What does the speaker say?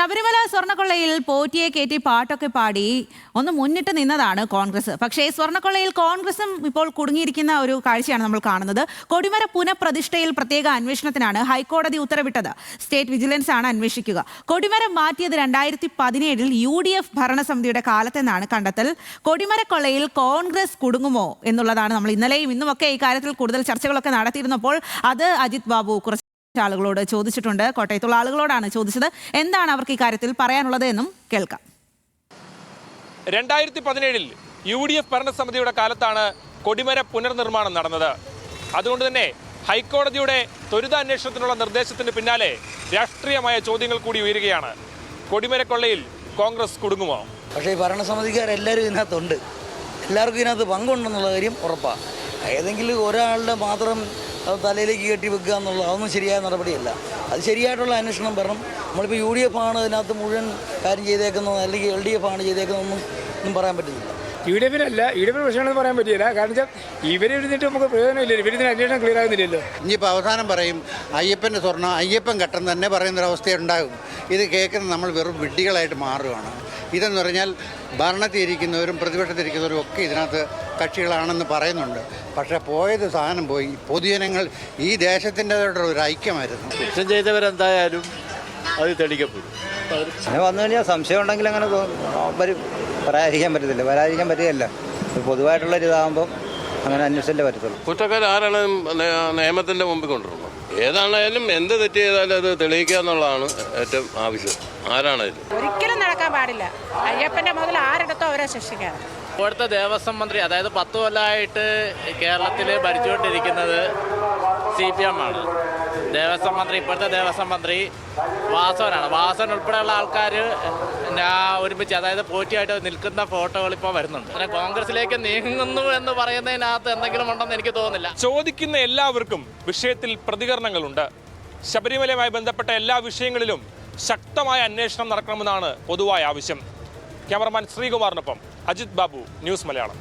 ശബരിമല സ്വർണ്ണക്കൊള്ളയിൽ പോറ്റിയെ കയറ്റി പാട്ടൊക്കെ പാടി ഒന്ന് മുന്നിട്ട് നിന്നതാണ് കോൺഗ്രസ്. പക്ഷേ സ്വർണ്ണക്കൊള്ളയിൽ കോൺഗ്രസും ഇപ്പോൾ കുടുങ്ങിയിരിക്കുന്ന ഒരു കാഴ്ചയാണ് നമ്മൾ കാണുന്നത്. കൊടിമര പുനഃപ്രതിഷ്ഠയിൽ പ്രത്യേക അന്വേഷണത്തിനാണ് ഹൈക്കോടതി ഉത്തരവിട്ടത്. സ്റ്റേറ്റ് വിജിലൻസ് ആണ് അന്വേഷിക്കുക. കൊടിമരം മാറ്റിയത് 2017 UDF ഭരണസമിതിയുടെ കാലത്തെന്നാണ് കണ്ടെത്തൽ. കൊടിമരക്കൊള്ളയിൽ കോൺഗ്രസ് കുടുങ്ങുമോ എന്നുള്ളതാണ് നമ്മൾ ഇന്നലെയും ഇന്നുമൊക്കെ ഈ കാര്യത്തിൽ കൂടുതൽ ചർച്ചകളൊക്കെ നടത്തിയിരുന്നപ്പോൾ അത് അജിത് ബാബു കുറച്ച് ആളുകളോട് ചോദിച്ചിട്ടുണ്ട്. കോട്ടയത്തുള്ള ആളുകളോടാണ് ചോദിച്ചത്. എന്താണ് അവർക്ക് ഇക്കാര്യത്തിൽ പറയാനുള്ളത് എന്നും കേൾക്കാം. 2017 UDF ഭരണസമിതിയുടെ കാലത്താണ് കൊടിമര പുനർനിർമ്മാണം നടന്നത്. അതുകൊണ്ട് തന്നെ ഹൈക്കോടതിയുടെ ത്വരിതാന്വേഷണത്തിനുള്ള നിർദ്ദേശത്തിന് പിന്നാലെ രാഷ്ട്രീയമായ ചോദ്യങ്ങൾ കൂടി ഉയരുകയാണ്. കൊടിമരക്കൊള്ളയിൽ കോൺഗ്രസ് കുടുങ്ങുമോ? പക്ഷേ ഈ ഭരണസമിതിക്കാരെല്ലാവരും ഇതിനകത്തുണ്ട്, എല്ലാവർക്കും ഇതിനകത്ത് പങ്കുണ്ടെന്നുള്ള കാര്യം ഉറപ്പാണ്. ഏതെങ്കിലും ഒരാളുടെ മാത്രം തലയിലേക്ക് കെട്ടി വെക്കുക എന്നുള്ളത് അതൊന്നും ശരിയായ നടപടിയല്ല. അത് ശരിയായിട്ടുള്ള അന്വേഷണം വരണം. നമ്മളിപ്പോൾ UDF ആണ് ഇതിനകത്ത് മുഴുവൻ കാര്യം ചെയ്തേക്കുന്നത്, അല്ലെങ്കിൽ LDF ആണ് ചെയ്തേക്കുന്നതൊന്നും പറയാൻ പറ്റുന്നില്ല. UDF-നല്ല, UDF പ്രശ്നങ്ങളെന്ന് പറയാൻ പറ്റില്ല. കാരണം വെച്ചാൽ ഇവരെഴുതിട്ട് നമുക്ക് പ്രയോജനമില്ലല്ലോ, ഇവരിതിന് അന്വേഷണം ക്ലിയർ ആകുന്നില്ലല്ലോ. ഇനിയിപ്പോൾ അവസാനം പറയും അയ്യപ്പൻ്റെ സ്വർണ്ണം അയ്യപ്പൻ കട്ടം തന്നെ പറയുന്നൊരവസ്ഥയുണ്ടാകും. ഇത് കേൾക്കുന്ന നമ്മൾ വെറും വിഡ്ഢികളായിട്ട് മാറുകയാണ്. ഇതെന്ന് പറഞ്ഞാൽ ഭരണത്തിരിക്കുന്നവരും പ്രതിപക്ഷത്തിരിക്കുന്നവരും ഒക്കെ ഇതിനകത്ത് കക്ഷികളാണെന്ന് പറയുന്നുണ്ട്. പക്ഷേ പോയത് സാധനം പോയി. പൊതുജനങ്ങൾ ഈ ദേശത്തിൻ്റെതായിട്ടുള്ള ഒരു ഐക്യമായിരുന്നു. കുറ്റം ചെയ്തവരെന്തായാലും അത് തെളിക്കപ്പെടും. അങ്ങനെ വന്നു കഴിഞ്ഞാൽ സംശയം ഉണ്ടെങ്കിൽ അങ്ങനെ വരും. പറയാതിരിക്കാൻ പറ്റത്തില്ല, വരാതിരിക്കാൻ പറ്റുകയല്ല. പൊതുവായിട്ടുള്ളൊരിതാകുമ്പം അങ്ങനെ അന്വേഷിച്ചല്ലേ പറ്റത്തുള്ളൂ. കുറ്റക്കാരാരാണ് നിയമത്തിൻ്റെ മുമ്പിൽ കൊണ്ടുവരണം. ഏതാണേലും എന്ത് തെറ്റ് ചെയ്താലും അത് തെളിയിക്കുക എന്നുള്ളതാണ് ഏറ്റവും ആവശ്യം. ആരാണേലും ഒരിക്കലും നടക്കാൻ പാടില്ല. അയ്യപ്പന്റെ മുതൽ ആരെടുത്തോ അവരെ ശിക്ഷിക്കാറ്. ഇപ്പോഴത്തെ ദേവസ്വം മന്ത്രി, അതായത് 10 കൊല്ലമായിട്ട് കേരളത്തിൽ ഭരിച്ചുകൊണ്ടിരിക്കുന്നത് CPM ആണ്. ദേവസ്വം മന്ത്രി, ഇപ്പോഴത്തെ ദേവസ്വം മന്ത്രി വാസവനാണ്. വാസവൻ ഉൾപ്പെടെയുള്ള ആൾക്കാർ ഒരുമിച്ച്, അതായത് പോറ്റിയായിട്ട് നിൽക്കുന്ന ഫോട്ടോകൾ ഇപ്പോൾ വരുന്നുണ്ട്. അങ്ങനെ കോൺഗ്രസിലേക്ക് നീങ്ങുന്നു എന്ന് പറയുന്നതിനകത്ത് എന്തെങ്കിലും ഉണ്ടെന്ന് എനിക്ക് തോന്നുന്നില്ല. ചോദിക്കുന്ന എല്ലാവർക്കും വിഷയത്തിൽ പ്രതികരണങ്ങളുണ്ട്. ശബരിമലയുമായി ബന്ധപ്പെട്ട എല്ലാ വിഷയങ്ങളിലും ശക്തമായ അന്വേഷണം നടക്കണമെന്നാണ് പൊതുവായ ആവശ്യം. ക്യാമറമാൻ ശ്രീകുമാറിനൊപ്പം അജിത് ബാബു, ന്യൂസ് മലയാളം.